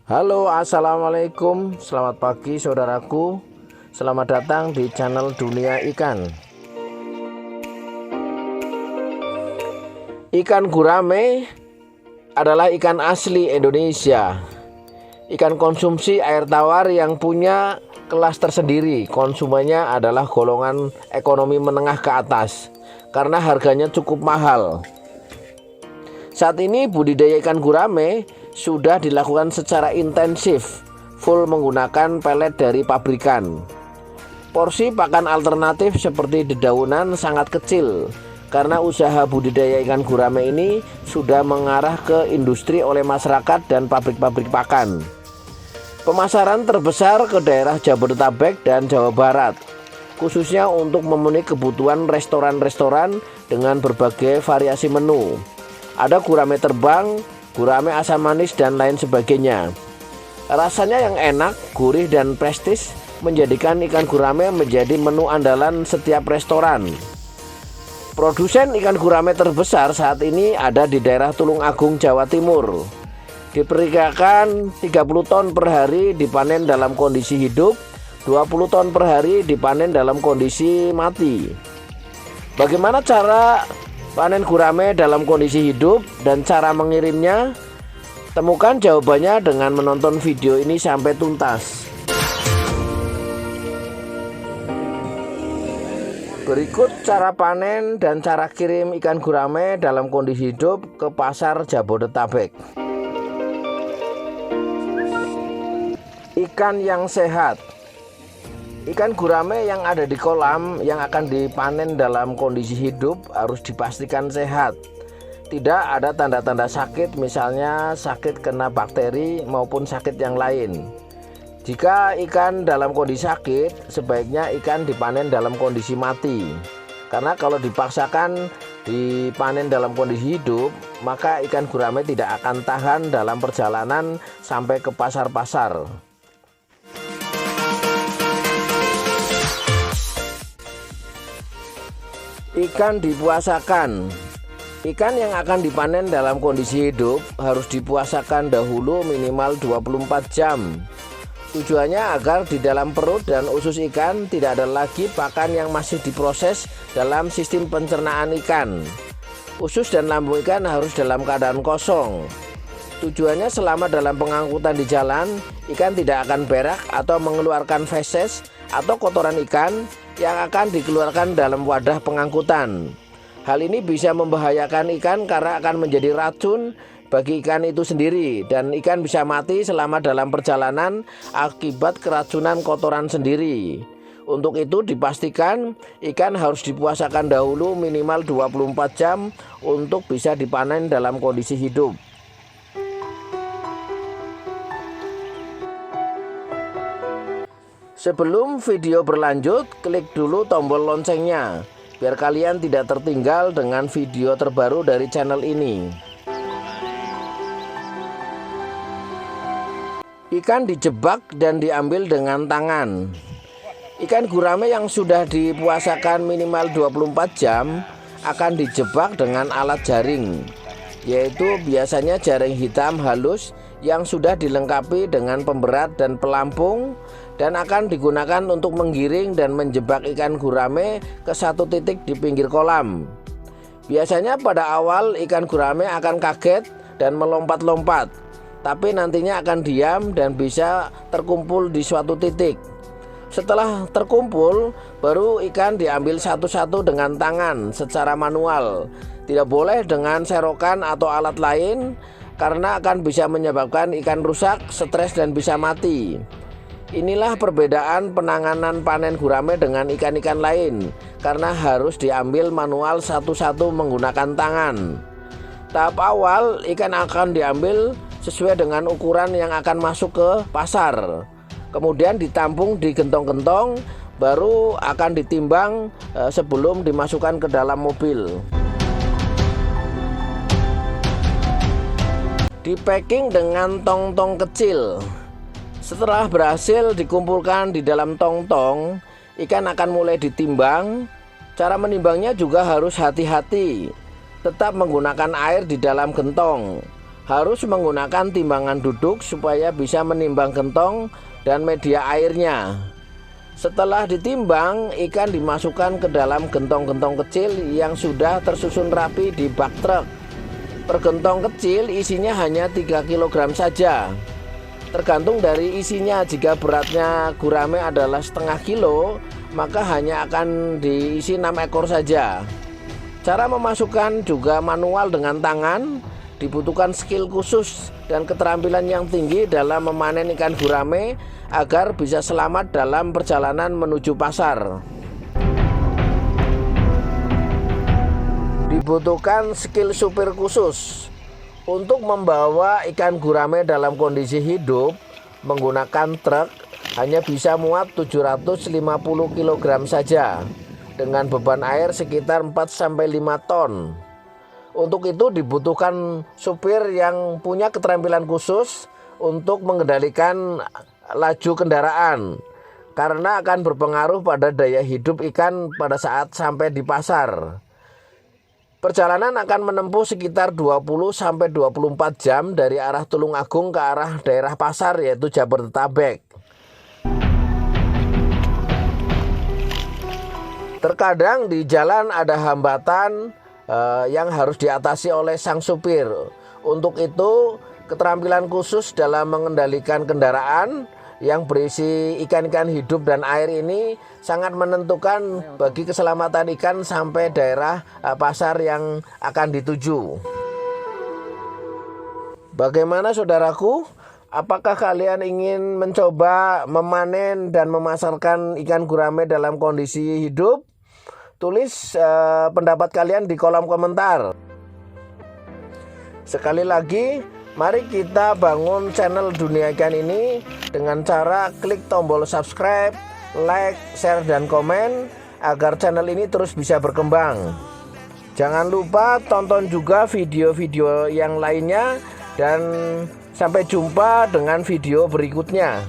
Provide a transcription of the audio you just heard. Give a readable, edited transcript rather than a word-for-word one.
Halo, assalamualaikum, selamat pagi saudaraku. Selamat datang di channel Dunia Ikan. Ikan gurame adalah ikan asli Indonesia. Ikan konsumsi air tawar yang punya kelas tersendiri. Konsumennya adalah golongan ekonomi menengah ke atas karena harganya cukup mahal. Saat ini budidaya ikan gurame sudah dilakukan secara intensif, full menggunakan pelet dari pabrikan. Porsi pakan alternatif seperti dedaunan sangat kecil karena usaha budidaya ikan gurame ini sudah mengarah ke industri oleh masyarakat dan pabrik-pabrik pakan. Pemasaran terbesar ke daerah Jabodetabek dan Jawa Barat, khususnya untuk memenuhi kebutuhan restoran-restoran dengan berbagai variasi menu. Ada gurame terbang, gurame asam manis, dan lain sebagainya. Rasanya yang enak, gurih, dan prestis menjadikan ikan gurame menjadi menu andalan setiap restoran. Produsen ikan gurame terbesar saat ini ada di daerah Tulungagung, Jawa Timur. Diperkirakan 30 ton per hari dipanen dalam kondisi hidup, 20 ton per hari dipanen dalam kondisi mati. Bagaimana cara panen gurame dalam kondisi hidup dan cara mengirimnya? Temukan jawabannya dengan menonton video ini sampai tuntas. Berikut cara panen dan cara kirim ikan gurame dalam kondisi hidup ke pasar Jabodetabek. Ikan yang sehat. Ikan gurame yang ada di kolam yang akan dipanen dalam kondisi hidup harus dipastikan sehat. Tidak ada tanda-tanda sakit, misalnya sakit kena bakteri maupun sakit yang lain. Jika ikan dalam kondisi sakit, sebaiknya ikan dipanen dalam kondisi mati. Karena kalau dipaksakan dipanen dalam kondisi hidup, maka ikan gurame tidak akan tahan dalam perjalanan sampai ke pasar-pasar. Ikan dipuasakan. Ikan yang akan dipanen dalam kondisi hidup harus dipuasakan dahulu minimal 24 jam. Tujuannya agar di dalam perut dan usus ikan tidak ada lagi pakan yang masih diproses dalam sistem pencernaan ikan. Usus dan lambung ikan harus dalam keadaan kosong. Tujuannya selama dalam pengangkutan di jalan, ikan tidak akan berak atau mengeluarkan feses atau kotoran ikan yang akan dikeluarkan dalam wadah pengangkutan. Hal ini bisa membahayakan ikan karena akan menjadi racun bagi ikan itu sendiri, dan ikan bisa mati selama dalam perjalanan akibat keracunan kotoran sendiri. Untuk itu dipastikan ikan harus dipuasakan dahulu minimal 24 jam untuk bisa dipanen dalam kondisi hidup. Sebelum video berlanjut, klik dulu tombol loncengnya biar kalian tidak tertinggal dengan video terbaru dari channel ini. Ikan dijebak dan diambil dengan tangan. Ikan gurame yang sudah dipuasakan minimal 24 jam akan dijebak dengan alat jaring, yaitu biasanya jaring hitam halus yang sudah dilengkapi dengan pemberat dan pelampung, dan akan digunakan untuk menggiring dan menjebak ikan gurame ke satu titik di pinggir kolam. Biasanya pada awal ikan gurame akan kaget dan melompat-lompat, tapi nantinya akan diam dan bisa terkumpul di suatu titik. Setelah terkumpul, baru ikan diambil satu-satu dengan tangan secara manual. Tidak boleh dengan serokan atau alat lain karena akan bisa menyebabkan ikan rusak, stres, dan bisa mati. Inilah perbedaan penanganan panen gurame dengan ikan-ikan lain, karena harus diambil manual satu-satu menggunakan tangan. Tahap awal, ikan akan diambil sesuai dengan ukuran yang akan masuk ke pasar. Kemudian ditampung di gentong-gentong, baru akan ditimbang sebelum dimasukkan ke dalam mobil. Di-packing dengan tong-tong kecil. Setelah berhasil dikumpulkan di dalam tong-tong, ikan akan mulai ditimbang. Cara menimbangnya juga harus hati-hati. Tetap menggunakan air di dalam gentong. harus menggunakan timbangan duduk supaya bisa menimbang gentong dan media airnya. Setelah ditimbang, ikan dimasukkan ke dalam gentong-gentong kecil yang sudah tersusun rapi di bak truk. Per gentong kecil isinya hanya 3 kg saja. Tergantung dari isinya, jika beratnya gurame adalah setengah kilo, maka hanya akan diisi 6 ekor saja. Cara memasukkan juga manual dengan tangan, dibutuhkan skill khusus dan keterampilan yang tinggi dalam memanen ikan gurame agar bisa selamat dalam perjalanan menuju pasar. Dibutuhkan skill supir khusus. Untuk membawa ikan gurame dalam kondisi hidup menggunakan truk hanya bisa muat 750 kg saja dengan beban air sekitar 4-5 ton. Untuk itu dibutuhkan supir yang punya keterampilan khusus untuk mengendalikan laju kendaraan karena akan berpengaruh pada daya hidup ikan pada saat sampai di pasar. Perjalanan akan menempuh sekitar 20-24 jam dari arah Tulung Agung ke arah daerah pasar, yaitu Jabodetabek. Terkadang di jalan ada hambatan yang harus diatasi oleh sang supir. Untuk itu, keterampilan khusus dalam mengendalikan kendaraan yang berisi ikan-ikan hidup dan air ini sangat menentukan bagi keselamatan ikan sampai daerah pasar yang akan dituju. Bagaimana saudaraku? Apakah kalian ingin mencoba memanen dan memasarkan ikan gurame dalam kondisi hidup? Tulis pendapat kalian di kolom komentar. Sekali lagi, mari kita bangun channel Dunia Ikan ini dengan cara klik tombol subscribe, like, share, dan komen agar channel ini terus bisa berkembang. Jangan lupa tonton juga video-video yang lainnya dan sampai jumpa dengan video berikutnya.